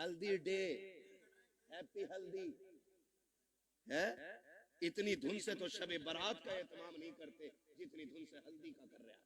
हल्दी day, happy हल्दी है। इतनी धुन से तो शबे बारात का एहतमाम नहीं करते जितनी धुन से हल्दी का कर रहे हैं।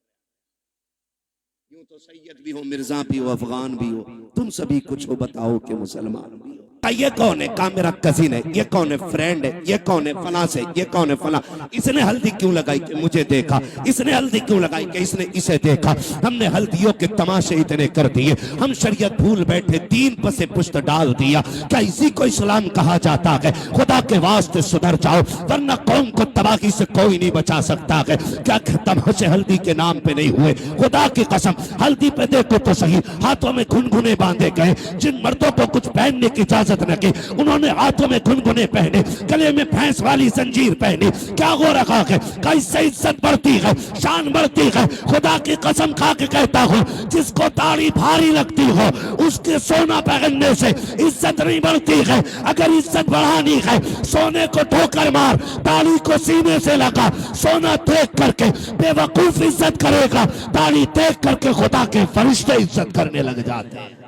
यूं तो सैयद भी हो, मिर्जा भी हो, अफगान भी हो, तुम सभी कुछ हो, बताओ कि मुसलमान भी हो। ये कौन है? कहा मेरा कजिन है। ये कौन है? फ्रेंड है। ये कौन है? फला से। ये कौन है? फला। इसने हल्दी क्यों लगाई कि मुझे देखा, इसने हल्दी क्यों लगाई कि इसने इसे देखा। हमने हल्दियों के तमाशे इतने कर दिए, हम शरीयत भूल बैठे, दीन पर से पुश्त डाल दिया। क्या इसी को इस्लाम कहा जाता है? खुदा के वास्ते सुधर जाओ, वरना कौम को तबाही से कोई नहीं बचा सकता है। क्या तमाशे हल्दी के नाम पे नहीं हुए? खुदा की कसम, हल्दी पे देखो तो सही, हाथों में घुनघुने बांधे गए। जिन मर्दों को कुछ पहनने की इजाजत न की, उन्होंने हाथों में घुनघुने पहने, गले में भैंस वाली जंजीर पहनी। क्या हो रखा है? कैसे इज्जत बढ़ती है, शान बढ़ती है। खुदा की कसम खा के कहता हूँ, जिसको दाढ़ी भारी लगती हो उसके सोना पहनने से इज्जत नहीं बढ़ती है। अगर इज्जत बढ़ानी है, सोने को ठोकर मार, दाढ़ी को सीने से लगा। सोना देख करके बेवकूफ इज्जत करेगा, दाढ़ी देख करके खुदा के फरिश्ते इज्जत करने लग जाते हैं।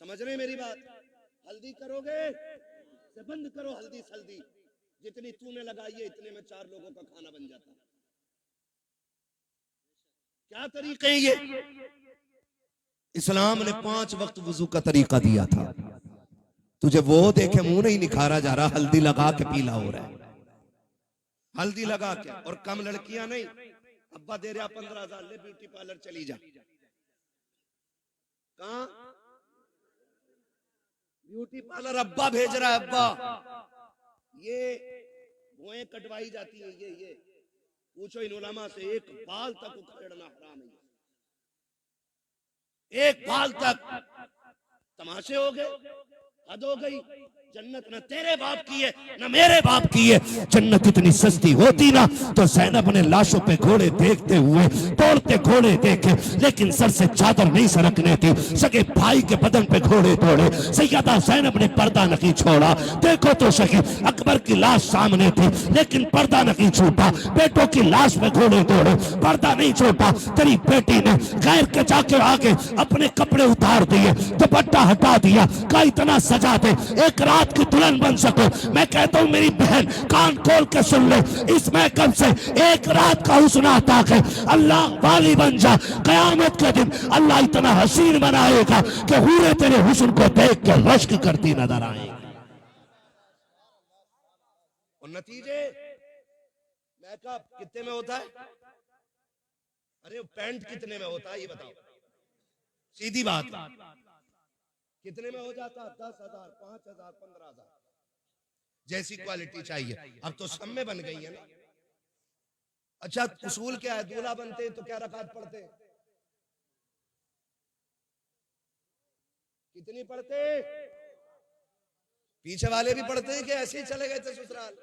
समझ रहे मेरी बात? हल्दी करोगे से बंद करो हल्दी सल्दी। जितनी तूने लगाई है इतने में 4 लोगों का खाना बन जाता। क्या तरीके हैं ये? इस्लाम ने 5 वक्त वुजू का तरीका दिया था। तुझे वो देखे मुंह नहीं निखारा जा रहा, हल्दी लगा के पीला हो रहा है। हल्दी लगा के, और कम लड़कियां नहीं। अब्बा दे रहा 15,000, ले ब्यूटी पार्लर चली जा। कहां? ब्यूटी पार्लर अब्बा भेज रहा है। अब्बा, ये भुएं कटवाई जाती है। ये पूछो इन उलमा से, एक बाल तक उखेड़ना हराम है। एक बाल तक। तमाशे हो गए, हद हो गई। जन्नत न तेरे बाप की है न मेरे बाप की है। जन्नत इतनी सस्ती होती ना तो ज़ैनब ने लाशों पे घोड़े देखते हुए दौड़ते घोड़े देखे, लेकिन सर से चादर नहीं सरकने थी। सगे भाई के बदन पे घोड़े दौड़े, सैयदा ज़ैनब ने पर्दा नहीं छोड़ा। देखो तो सही, अकबर की लाश सामने थी लेकिन पर्दा नहीं छूटा। बेटों की लाश पे घोड़े दौड़े, पर्दा नहीं छोटा। तेरी बेटी ने गैर के जाके आगे अपने कपड़े उतार दिए, दुपट्टा हटा दिया। का इतना सजा दे एक रात की दुल्हन बन सको। मैं कहता हूं मेरी बहन, कान खोल के सुन ले, इस महकम से एक रात का हुस्न आता है। अल्लाह वाली बन जा, कयामत के दिन अल्लाह इतना हसीन बनाएगा कि हूरे तेरे हुस्न को देख के रश्क करती नजर आएगी। और नतीजे मेकअप कितने में होता है? अरे पैंट कितने में होता है ये बताओ, सीधी बात। कितने में हो जाता? 10,000, 5,000, 15,000 जैसी क्वालिटी चाहिए। अब तो सब में बन गई है ना। अच्छा, उसूल क्या है? दूल्हा बनते हैं तो क्या रकात पढ़ते हैं? कितनी पढ़ते? पीछे वाले भी पढ़ते हैं कि ऐसे ही चले गए थे ससुराल?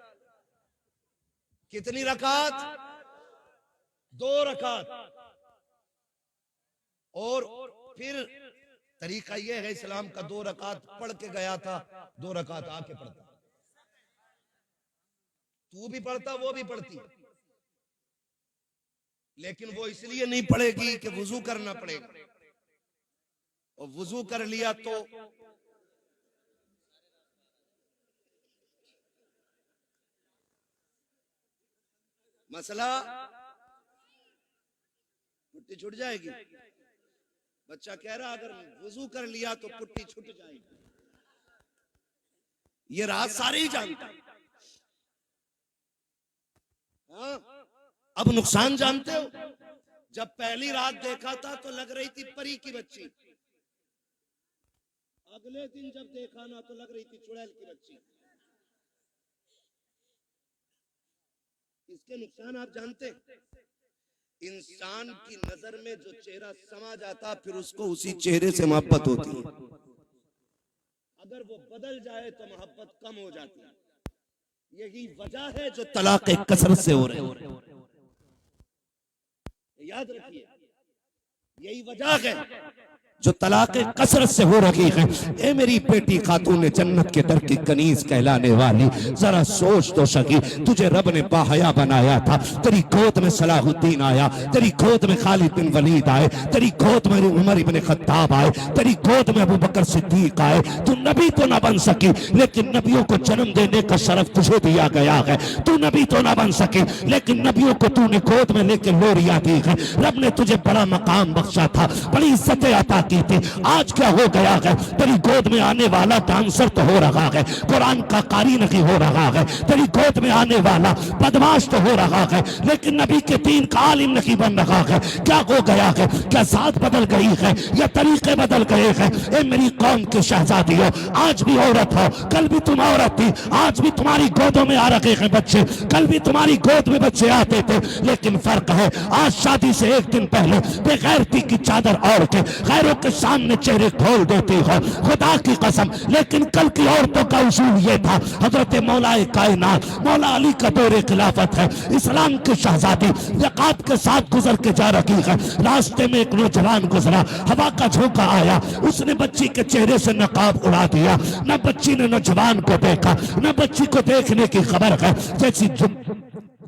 कितनी रकात? 2 रकात। और फिर तरीका यह है इस्लाम का, 2 रकात पढ़ के गया था, 2 रकात आके पढ़ता। तू भी पढ़ता, वो भी पढ़ती, लेकिन वो इसलिए नहीं पढ़ेगी कि वुजू करना पड़ेगा। और वुजू कर लिया तो मसला पुट्टी छूट जाएगी। बच्चा कह रहा अगर वुजू कर लिया तो पुट्टी छूट जाएगी। ये रात सारे ही जानते हैं। हाँ, अब नुकसान जानते हो? जब पहली रात देखा था तो लग रही थी परी की बच्ची, अगले दिन जब देखा ना तो लग रही थी चुड़ैल की बच्ची। इसके नुकसान आप जानते हैं? इंसान की नजर में जो चेहरा समा जाता फिर उसको उसी चेहरे से मोहब्बत होती है। अगर वो बदल जाए तो मोहब्बत कम हो जाती है। यही वजह है जो तलाक कसरत से हो रहे हैं। याद रखिए, यही वजह है जो तलाक़े कसरत से हो रही है। ए मेरी बेटी खातून जन्नत के दर की कनीज कहलाने वाली, जरा सोच तो सकी, तुझे रब ने बाहया बनाया था, तेरी गोद में सलाहुद्दीन आया, तेरी गोद में खालिद बिन वलीद आए, तेरी गोद में उमर इब्न खत्ताब आए, तेरी गोद में अबू बकर सिद्दीक आए। तू नबी तो ना बन सकी, लेकिन नबियों को जन्म देने का शरफ तुझे दिया गया है। तू नबी तो ना बन सकी, लेकिन नबियों को तूने गोद में लेके लोरियां दी है। रब ने तुझे बड़ा मकाम बख्शा था, बड़ी इज्जतें अता की थी। आज क्या हो गया है, तेरी गोद में आने वाला डांसर तो हो रहा है, कुरान का कारी नहीं हो रहा है। तेरी गोद में आने वाला बदमाश तो हो रहा है, लेकिन नबी के दीन का आलिम नहीं बन रहा है। क्या हो गया है, क्या जात बदल गई है या तरीके बदल गए हैं? ए मेरी कौम के शहजादी हो, आज भी औरत हो, कल भी तुम औरत थी, आज भी तुम्हारी गोदों में आ रखे हैं बच्चे, कल भी तुम्हारी गोद में बच्चे आते थे। लेकिन फर्क है, आज शादी से एक दिन पहले बेगैरती की चादर ओढ़ के गैरों के सामने चेहरे खोल देती हो, खुदा की कसम। लेकिन कल की औरतों का उसूल ये था, हजरत मौलाए कायनात मौला अली का दौरे खिलाफत है, इस्लाम की शहजादी ज़कात के साथ गुजर के जा रही है। रास्ते में एक नौजवान गुजरा, हवा का झोंका आया, उसने बच्ची के चेहरे से नकाब उड़ा दिया। न बच्ची ने नौजवान को देखा, न बच्ची को देखने की खबर है। जैसी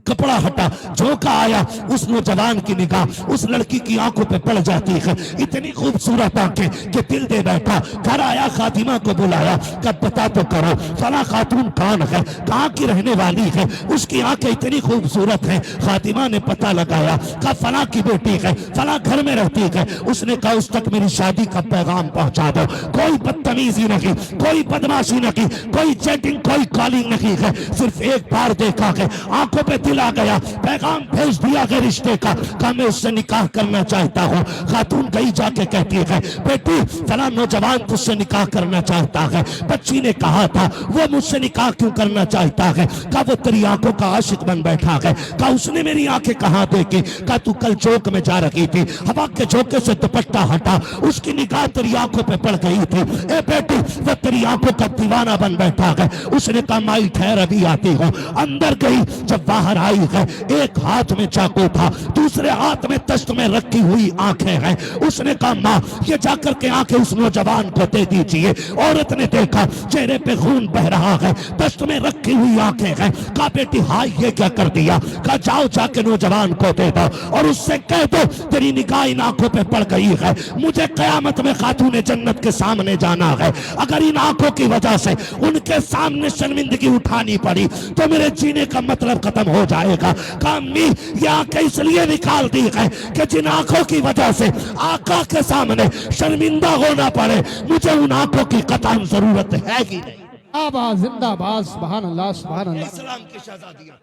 कपड़ा हटा, झोंका आया, उस नौजवान की निगाह उस लड़की की आंखों पे पड़ जाती है। इतनी खूबसूरत आंखें कि दिल दे बैठा। घर आया, खातिमा को बुलाया, कब पता तो करो फला खातून कौन है, कहाँ की रहने वाली है, उसकी आंखें इतनी खूबसूरत हैं। खातिमा ने पता लगाया, कहा फला की बेटी है, फला घर में रहती है। उसने कहा उस तक मेरी शादी का पैगाम पहुंचा दो। कोई बदतमीजी नहीं, कोई बदमाशी नहीं, कोई चैटिंग, कोई कॉलिंग नहीं है, सिर्फ एक बार देखा है, आंखों पे दिल आ गया, पैगाम भेज दिया है रिश्ते का, कहा मैं उससे निकाह करना चाहता हूँ। खातून गई जाके कहती है, बेटी फला नौजवान तुझसे निकाह करना चाहता है। बच्ची ने कहा था वो मुझसे निकाह क्यों करना चाहता है, कहा वो तेरी आंखों का आशिक बन बैठा है। कहा उसने मेरी आंखें कहाँ देखी, कहा तू कल चौक में जा रही थी, हवा के झोंके से दुपट्टा हटा, उसकी निगाह तेरी आंखों पे पड़ गई थी। ए बेटी वो तेरी आंखों का दीवाना बन बैठा है। उसने कहा माई ठहर अभी आती हूँ। अंदर गई, जब बाहर आई है, एक हाथ में चाकू था, दूसरे हाथ में तश्त में रखी हुई आंखें हैं। उसने कहा माँ ये जाकर के आंखें उस नौजवान को दे दीजिए। औरत ने देखा चेहरे पे खून बह रहा है, तश्त में रखी हुई आंखें हैं। कहा बेटी हाय ये क्या कर दिया, कहा जाओ जाके नौजवान को दे दो और उससे कह दो तेरी निगाह इन आंखों पे पड़ गई है, मुझे कयामत में खातून जन्नत के सामने जाना है। अगर इन आंखों की वजह से उनके सामने शर्मिंदगी उठानी पड़ी तो मेरे जीने का मतलब खत्म हो जाएगा। कामी ये आंखें इसलिए निकाल दी है कि जिन आंखों की वजह से आका के सामने शर्मिंदा होना पड़े, मुझे उन आंखों की कतई जरूरत है ही नहीं। जिंदाबाद जिंदाबाद, सुभान अल्लाह सुभान अल्लाह। इस्लाम की शहजादियां,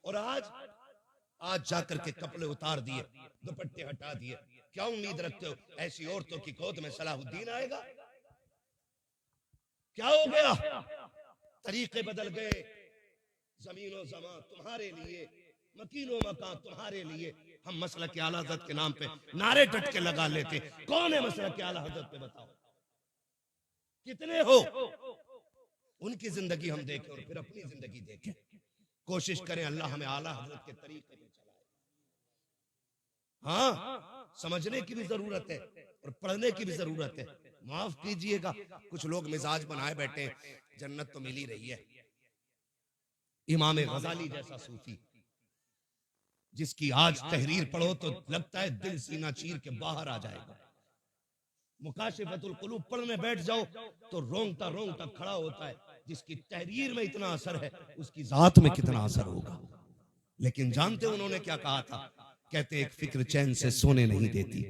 और आज जाकर के कपड़े उतार दिए, दुपट्टे हटा दिए। क्या उम्मीद रखते हो ऐसी औरतों की गोद में सलाहुद्दीन आएगा? क्या हो गया? तरीके बदल गए, जमीनो जमा तुम्हारे लिए, मकीनो मकान तुम्हारे लिए। हम मसला के आला हज़रत के नाम पे नारे टटके लगा लेते। कौन है मसला के आला हज़रत पे, बताओ कितने हो? उनकी जिंदगी हम देखें और फिर अपनी जिंदगी देखें। कोशिश करें अल्लाह हमें आला हज़रत के तरीके पे चलाए। हाँ, समझने की भी जरूरत है और पढ़ने की भी जरूरत है। माफ कीजिएगा, कुछ लोग मिजाज बनाए बैठे, जन्नत तो मिल ही रही है। इमाम गजाली जैसा सूफी जिसकी आज तहरीर पढ़ो तो लगता है दिल सीना चीर के बाहर आ जाएगा। मुकाशिफतुल कुलूब पढ़ने बैठ जाओ तो रोंगटा रोंगटा खड़ा होता है। जिसकी तहरीर में इतना असर है उसकी जात में कितना असर होगा। लेकिन जानते उन्होंने क्या कहा था? कहते एक फिक्र चैन से सोने नहीं देती।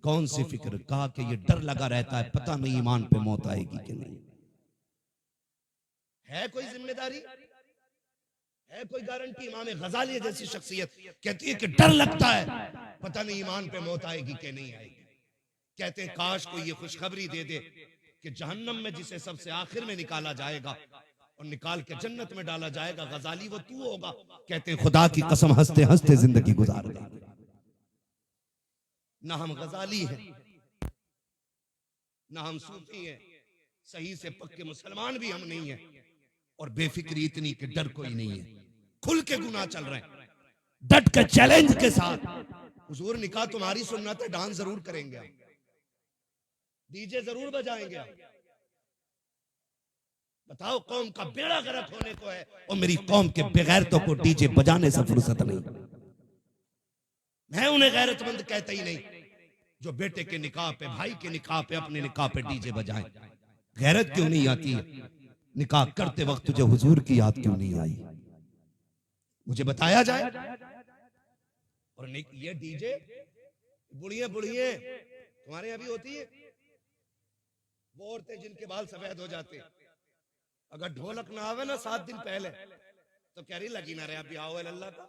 कौन सी फिक्र? कहा कि ये डर लगा रहता है पता नहीं ईमान पे मौत आएगी कि नहीं। है कोई जिम्मेदारी, है कोई गारंटी? इमाम गजाली जैसी शख्सियत कहती है कि डर लगता है पता नहीं ईमान पे मौत आएगी कि नहीं आएगी। कहते हैं काश कोई ये खुशखबरी दे दे कि जहन्नम में जिसे सबसे आखिर में निकाला जाएगा और निकाल के जन्नत में डाला जाएगा, गजाली वो तू होगा। कहते हैं खुदा की कसम हंसते हंसते जिंदगी गुजार देंगे। ना हम गजाली हैं, ना हम सूफी हैं, सही से पक्के मुसलमान भी हम नहीं हैं, और बेफिक्री इतनी कि डर कोई नहीं है। खुल के गुनाह चल रहे हैं। डट के चैलेंज के साथ, हुजूर निकाह तुम्हारी सुन्नत है, डांस जरूर करेंगे हम, डीजे जरूर बजाएंगे हम। बताओ, कौम का बेड़ा गर्क होने को है और मेरी कौम के बेगैरतों को डीजे बजाने से फुर्सत नहीं। मैं उन्हें गैरतमंद कहता ही नहीं जो बेटे के निकाह पे, भाई के निकाह पे, अपने निकाह पे डीजे बजाएं। गैरत क्यों नहीं आती है? निकाह करते वक्त तुझे हुजूर की याद क्यों नहीं आई? मुझे बताया जाए। और ये डीजे बुढ़िए बुढ़िए तुम्हारे यहां भी होती है, वो औरतें जिनके बाल सफेद हो जाते हैं, अगर ढोलक ना आवे ना 7 दिन पहले तो कह रही लगी ना रहे, अभी आओ अल्लाह का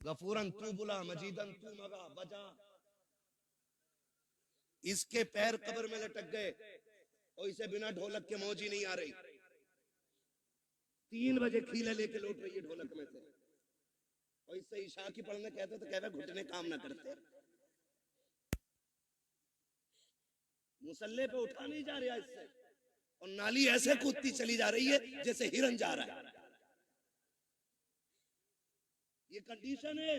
गफूरन तू बुला मजीदन तू मगा बजा। इसके पैर कब्र में लटक गए और इसे बिना ढोलक के मौज ही नहीं आ रही। 3 बजे खीले लेके लौट रही है ढोलक में से, और इससे ईशा की पढ़ने कहते तो कहते घुटने काम ना करते, मुसल्ले पे उठा नहीं जा रहा इससे, और नाली ऐसे कूदती चली जा रही है जैसे हिरन जा रहा है। ये कंडीशन है।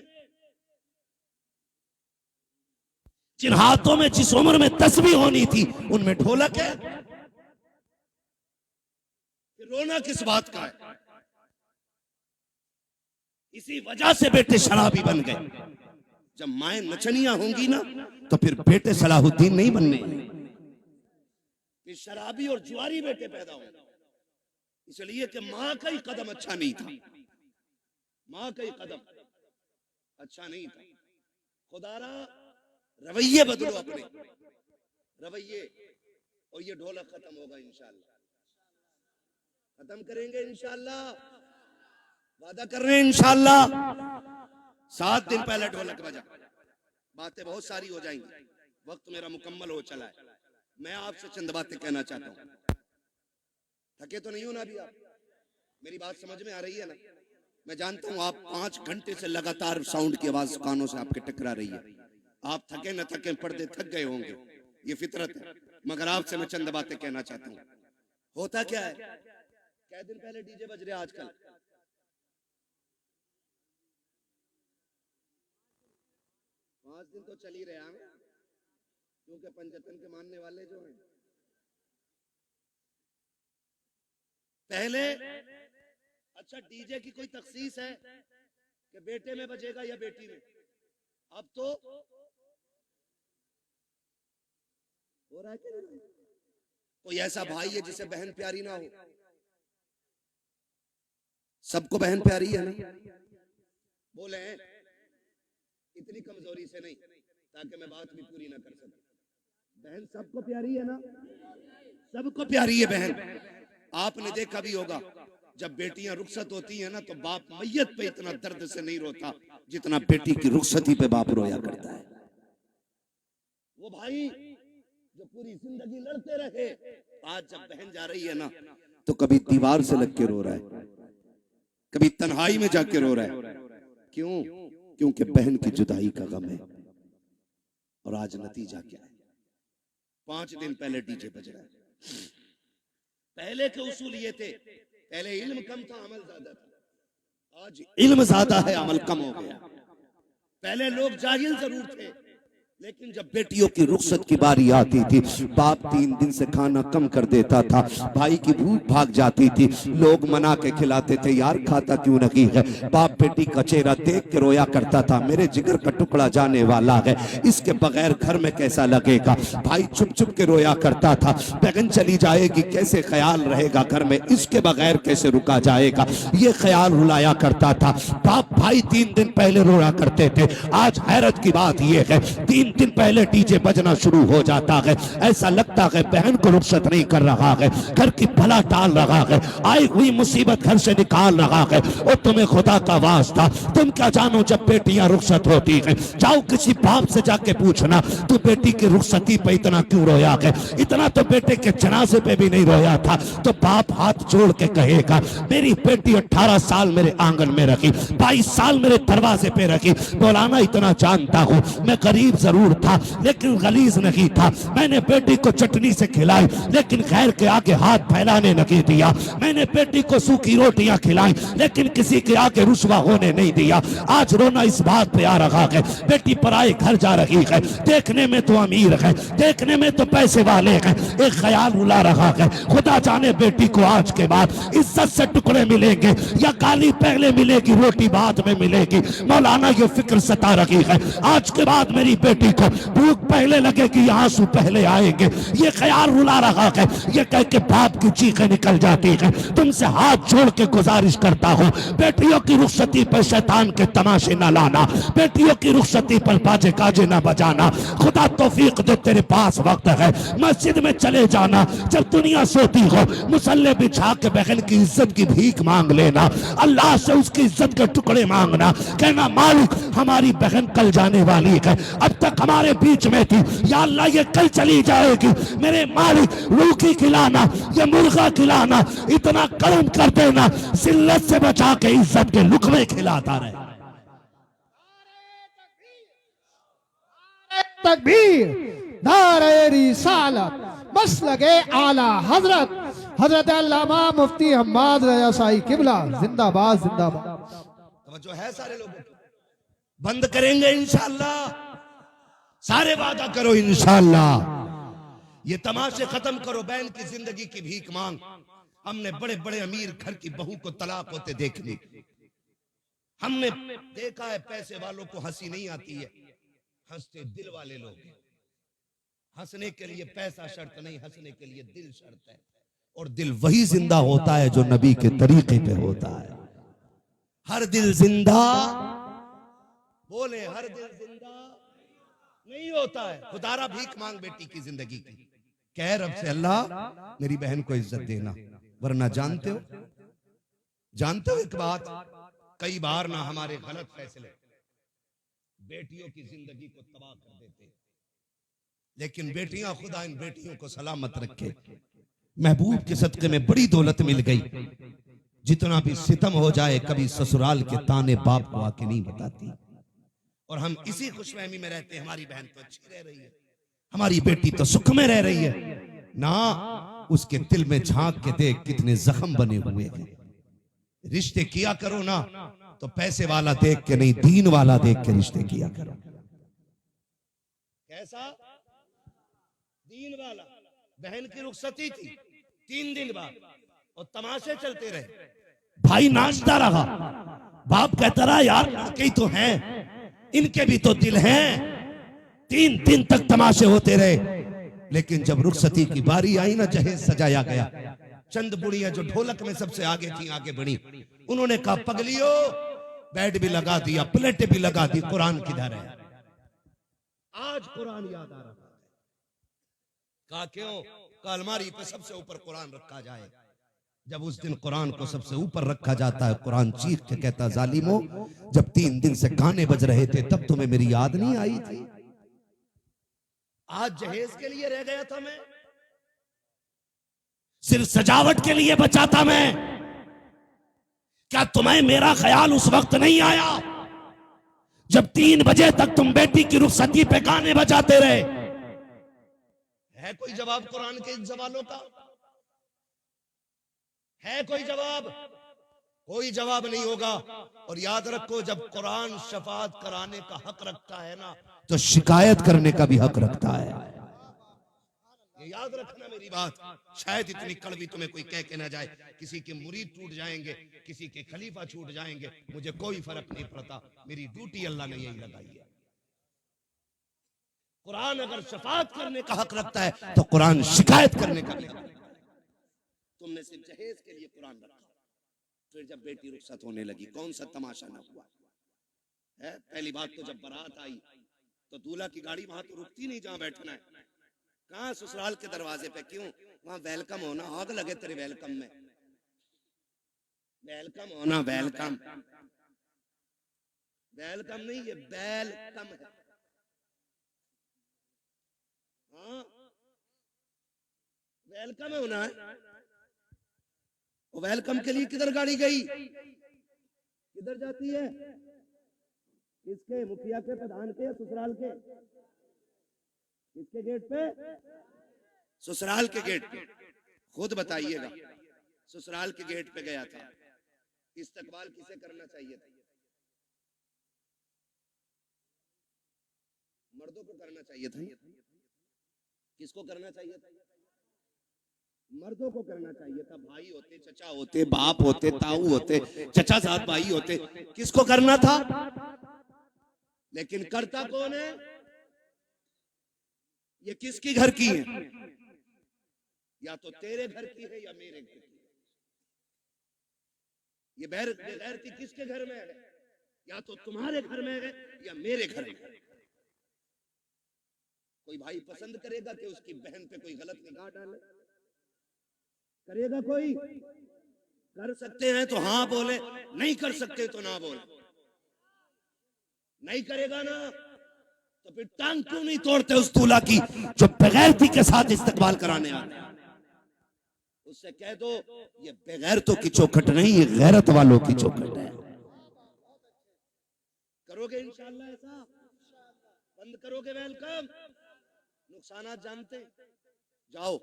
जिन हाथों में जिस उम्र में तस्बीह होनी थी उनमें ढोलक है, रोना किस बात का है? इसी वजह से बेटे शराबी बन गए। जब माएं नचनियां होंगी ना तो फिर बेटे सलाहुद्दीन नहीं बनने, फिर शराबी और जुआरी बेटे पैदा होंगे। इसलिए कि मां का ही कदम अच्छा नहीं था, मां का ही कदम अच्छा नहीं था। खुदारा रवैये बदलो, अपने रवैये, और ये ढोलक खत्म होगा इंशाअल्लाह, खत्म करेंगे इंशाअल्लाह, वादा कर रहे हैं इंशाअल्लाह। 7 दिन पहले ढोलक बजा, बातें बहुत सारी हो जाएंगी, वक्त मेरा मुकम्मल हो चला है। मैं आपसे चंद बातें कहना चाहता हूं। थके तो नहीं हो ना अभी आप? मेरी बात समझ में आ रही है ना? मैं जानता हूं आप 5 घंटे से लगातार साउंड की आवाज कानों से आपके टकरा रही है। आप थके न थके पर्दे थक गए होंगे, ये फितरत है। मगर आपसे मैं चंद बातें कहना चाहता हूं। होता क्या है, क्या दिन पहले डीजे बज रहे आजकल, 5 दिन तो चल ही रहे हैं, क्योंकि पंचतन के मानने वाले जो हैं पहले, अच्छा डीजे की कोई तखसीस है कि बेटे में बजेगा या बेटी में? अब तो हो रहा है कि नहीं? कोई ऐसा भाई है जिसे बहन प्यारी ना हो? सबको बहन प्यारी है ना? बोले इतनी कमजोरी से नहीं ताकि मैं बात भी पूरी ना कर सकूं। बहन सबको प्यारी है ना? सबको प्यारी है बहन। आपने देखा भी होगा जब बेटियां रुखसत होती है ना तो बाप मैयत पे इतना दर्द से नहीं रोता जितना बेटी की रुखसती पे बाप रोया करता है। वो भाई जो पूरी जिंदगी लड़ते रहे, आज जब बहन जा रही है ना तो कभी दीवार से लग के रो रहा है, कभी तन्हाई में जाके रो रहा है। क्यों? क्योंकि बहन की जुदाई का गम है। और आज नतीजा क्या है? 5 दिन पहले डीजे बज रहा है। पहले के उसूल ये थे, पहले इल्म कम था अमल ज्यादा था, आज इल्म ज्यादा है अमल कम हो गया। पहले लोग जाहिल जरूर थे, लेकिन जब बेटियों की रुखसत की बारी आती थी बाप 3 दिन से खाना कम कर देता था, भाई की भूख भाग जाती थी, लोग मना के खिलाते थे, यार खाता क्यों नहीं है? बाप बेटी का चेहरा देख के रोया करता था, मेरे जिगर का टुकड़ा जाने वाला है, इसके बगैर घर में कैसा लगेगा? भाई चुप चुप के रोया करता था, बहन चली जाएगी कैसे ख्याल रहेगा घर में, इसके बगैर कैसे रुका जाएगा? ये ख्याल रुलाया करता था। बाप भाई 3 दिन पहले रोया करते थे। आज हैरत की बात यह है 3 दिन पहले डीजे बजना शुरू हो जाता है। ऐसा लगता है बहन को रुखसत नहीं कर रहा है, घर की भला टाल रहा है, आई हुई मुसीबत घर से निकाल रहा है। और तुम्हें खुदा का वास्ता, तुम क्या जानो जब बेटियां रुखसत होती हैं? जाओ किसी बाप से जाके पूछना तू बेटी की रुखसती पे इतना क्यों रोया है? इतना तो बेटे के जनाजे पे भी नहीं रोया था। तो बाप हाथ जोड़ के कहेगा मेरी बेटी 18 साल मेरे आंगन में रखी, 22 साल मेरे दरवाजे पे रखी। मौलाना इतना जानता हूँ मैं गरीब जरूर था लेकिन गलीज नहीं था। मैंने बेटी को चटनी से खिलाई लेकिन खैर के आगे हाथ फैलाने नहीं दिया। मैंने बेटी को सूखी रोटियां खिलाई लेकिन किसी के आगे रुसवा होने नहीं दिया। आज रोना इस बात पे आ रहा है बेटी पराए घर जा रही है, देखने में तो अमीर है, देखने में तो पैसे वाले हैं, एक ख्याल रुला रहा है खुदा जाने बेटी को आज के बाद इज्जत से टुकड़े मिलेंगे या गाली पहले मिलेगी रोटी बाद में मिलेगी। मौलाना ये फिक्र सता रही है आज के बाद मेरी बेटी को भूख पहले लगेगी आंसू पहले आएंगे। ये ख्याल रुला रहा है। ये कह के बाप की चीखें निकल जाती है। तुमसे हाथ जोड़ के गुजारिश करता हूँ बेटियों की रुखसती पर शैतान के तमाशे न लाना, बेटियों की रुखसती पर बाजे काजे न बजाना। खुदा तौफीक दे तेरे पास वक्त है मस्जिद में चले जाना, जब दुनिया सोती हो मुसल्ले बिछा के बहन की इज्जत की भीख मांग लेना, अल्लाह से उसकी इज्जत के टुकड़े मांगना, कहना मालिक हमारी बहन कल जाने वाली है, अब तक हमारे बीच में थी, या अल्लाह ये कल चली जाएगी, मेरे मालिक रूखी खिलाना या मुर्गा खिलाना इतना कर्म कर देना जिल्लत से बचा के इज्जत के लुकमे खिलाता रहे। तकबीर, नारे रिसालत, मसलके आला हजरत हजरत अल्लामा मुफ्ती हम्माद रजा साई किबला जिंदाबाद जिंदाबाद। जो है सारे लोगों को बंद करेंगे इंशाअल्लाह, सारे वादा करो इंशाअल्लाह। ये तमाशे खत्म करो, बहन की जिंदगी की भीख मांग। हमने बड़े बड़े अमीर घर की बहू को तलाक होते देख ली। हमने देखा है पैसे वालों को हंसी नहीं आती है, हंसते दिल वाले लोग। हंसने के लिए पैसा शर्त नहीं, हंसने के लिए दिल शर्त है। और दिल वही जिंदा होता है जो नबी के तरीके पे होता है। हर दिल जिंदा, बोले हर दिल जिंदा नहीं होता है। खुदारा भीख मांग बेटी की जिंदगी की, कह रब से अल्लाह मेरी बहन को इज्जत देना, वरना जानते हो एक बात, कई बार ना हमारे गलत फैसले बेटियों की जिंदगी को तबाह कर देते, लेकिन बेटियां खुदा इन बेटियों को सलामत रखे। महबूब के सदके में बड़ी दौलत मिल गई। जितना भी सितम हो जाए कभी ससुराल के ताने बाप को आके नहीं बताती। और हम इसी खुशफहमी में रहते हैं हमारी बहन तो अच्छी रह रही है, हमारी बेटी तो सुख में रह रही है ना। उसके दिल में झांक के देख कितने जख्म बने हुए हैं। रिश्ते किया करो ना तो पैसे वाला देख के नहीं, दीन वाला देख के रिश्ते किया करो। कैसा दीन वाला? बहन की रुखसती थी 3 दिन बाद और तमाशे चलते रहे। भाई नाचता रहा, बाप कहता रहा यार लड़के तो हैं, इनके भी तो दिल हैं। 3 दिन तक तमाशे होते रहे, लेकिन जब रुखसती की बारी आई ना, जहेज सजाया गया, चंद बुढ़ियां जो ढोलक में सबसे आगे थी आगे बढ़ी। उन्होंने कहा पगलियो, बेड भी लगा दिया, प्लेटें भी लगा दी, कुरान किधर है? आज कुरान याद आ रहा है। कहा क्यों? कहा अलमारी पे सबसे ऊपर कुरान रखा जाए। जब उस दिन कुरान को सबसे ऊपर रखा जाता है, कुरान चीख के कहता जालिमो, जब 3 दिन से गाने बज रहे थे तब तुम्हें मेरी याद नहीं आई थी? आज जहेज के लिए रह गया था मैं, सिर्फ सजावट के लिए बचा था मैं। क्या तुम्हें मेरा ख्याल उस वक्त नहीं आया जब 3 बजे तक तुम बेटी की रुखसती पे गाने बजाते रहे? है कोई जवाब कुरान के इन सवालों का? है कोई जवाब? कोई जवाब नहीं होगा। और याद रखो, जब कुरान शफाअत कराने का हक रखता है ना, तो शिकायत करने का भी हक रखता है। ये याद रखना मेरी बात। शायद इतनी कड़वी तुम्हें कोई कह के ना जाए, किसी के मुरीद टूट जाएंगे, किसी के खलीफा छूट जाएंगे, मुझे कोई फर्क नहीं पड़ता। मेरी ड्यूटी अल्लाह ने यही लगाई है। कुरान अगर शफाअत करने का हक रखता है तो कुरान शिकायत करने का भी हक रखता है। तुमने सिर्फ जहेज के लिए कुरान रखा, फिर जब बेटी रुखसत होने लगी कौन सा तमाशा ना हुआ है? पहली बात तो जब बारात आई तो दूल्हा की गाड़ी वहां तो रुकती नहीं जहां बैठना है। कहां? ससुराल के दरवाजे पे। क्यों? वहां वेलकम होना, आग लगे तेरे वेलकम में। वेलकम होना, वेलकम वेलकम नहीं, ये वेलकम है। हाँ, वेलकम होना है। वेलकम के लिए किधर गाड़ी गई? किधर जाती है? किसके? मुखिया के, प्रधान के, या ससुराल के? किसके गेट पे? ससुराल के गेट पे। खुद बताइएगा, ससुराल के गेट पे गया था, इस्तकबाल किसे करना चाहिए था? मर्दों को करना चाहिए था। किसको करना चाहिए था? मर्दों को करना चाहिए था। भाई होते, चचा होते, बाप होते, ताऊ होते, चचा साथ भाई होते, किसको करना था? लेकिन करता कौन है? ये किसकी घर की है? या तो तेरे घर की है या मेरे घर की। ये बेगैरती किसके घर में है? या तो तुम्हारे घर में है या मेरे घर में। कोई भाई पसंद करेगा कि उसकी बहन पे कोई गलत निगाह डाले? करेगा कोई? कर सकते हैं तो हाँ बोले, नहीं कर सकते तो ना बोले। नहीं करेगा ना तो फिर टांग क्यों नहीं तोड़ते उस दूल्हा की जो बेगैरती के साथ इस्तकबाल कराने आते हैं? उससे कह दो ये बेगैरतों की चौखट नहीं, ये गैरत वालों की चौखट है। करोगे इंशाअल्लाह ऐसा? बंद करोगे वेलकम? नुकसानात जानते? जाओ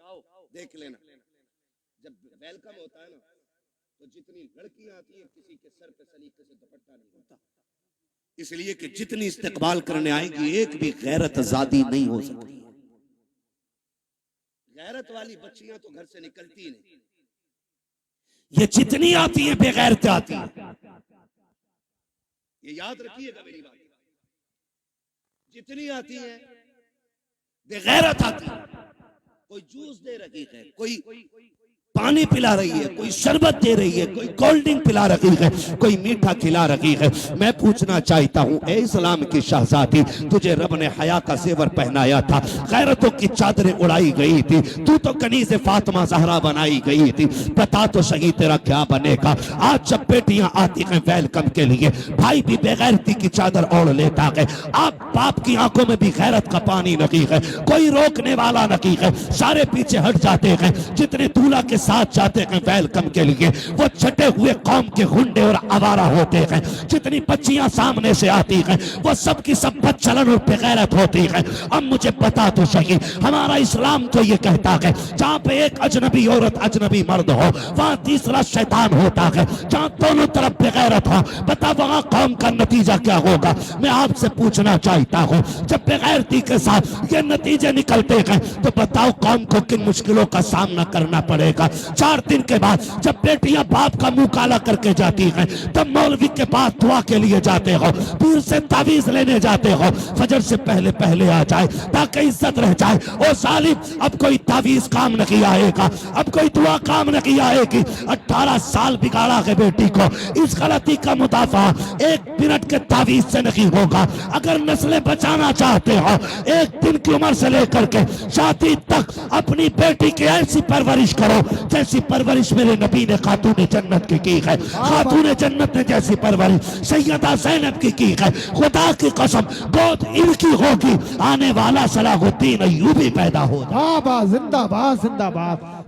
देख लेना, जब वेलकम होता है ना तो जितनी लड़कियां आती हैं किसी के सर पे सलीके से दुपट्टा नहीं होता, इसलिए कि जितनी इस्तकबाल करने आएगी एक भी गैरत आजादी नहीं हो सकती। गैरत वाली बच्चियां तो घर से निकलती नहीं। ये जितनी आती है बेगैरत आती है, ये याद रखिएगा मेरी बात। जितनी आती है बेगैरत आती है। कोई जूस दे रही है, कोई पानी पिला रही है, कोई शरबत दे रही है, कोई कोल्ड ड्रिंक पिला रही है, कोई मीठा खिला रही है। मैं पूछना चाहता हूँ, ए इस्लाम की शहजादी, तुझे रब ने हया का जेवर पहनाया था, गैरतों की चादरें उड़ाई गई थी, तू तो कनीज़े फातिमा ज़हरा बनाई गई थी। बता तो सही तेरा क्या बनेगा? आज जब बेटियां आती हैं वेलकम के लिए, भाई भी बेगैरती की चादर ओढ़ लेता है। आप बाप की आंखों में भी गैरत का पानी नहीं है, कोई रोकने वाला नहीं है, सारे पीछे हट जाते हैं। जितने दूल्हा के साथ जाते हैं वेलकम के लिए वो छटे हुए कौम के गुंडे और आवारा होते हैं। जितनी बच्चियां सामने से आती हैं वो सब की सब बदचलन और बेगैरत होती हैं। अब मुझे पता तो सही, हमारा इस्लाम तो ये कहता है जहाँ पे एक अजनबी औरत अजनबी मर्द हो वहाँ तीसरा शैतान होता है। जहाँ दोनों तरफ बेगैरत हो, बता वहाँ कौम का नतीजा क्या होगा? मैं आपसे पूछना चाहता हूँ, जब बेगैरती के साथ ये नतीजे निकलते हैं तो बताओ कौम को किन मुश्किलों का सामना करना पड़ेगा। 4 दिन के बाद जब बेटियां बाप का मुंह काला करके जाती हैं तब मौलवी के पास दुआ के लिए जाते हो, पीर से तावीज लेने जाते हो, फजर से पहले पहले आ जाए ताकि इज्जत रह जाए। ओ सालिम, अब कोई तावीज काम नहीं आएगा, अब कोई दुआ काम नहीं आएगी। 18 साल बिगाड़ा है बेटी को, इस गलती का मुदाफा 1 मिनट के तावीज से नहीं होगा। अगर नस्लें बचाना चाहते हो 1 दिन की उम्र से लेकर के शादी तक अपनी बेटी की ऐसी परवरिश करो जैसी परवरिश मेरे नबी ने खातून जन्नत की है। खातून जन्नत ने जैसी परवरिश सैयदा ज़ैनब की है। खुदा की कसम गोद इनकी होगी, आने वाला सलाहुद्दीन अय्यूबी पैदा होगा। जिंदाबाद जिंदाबाद जिंदाबाद।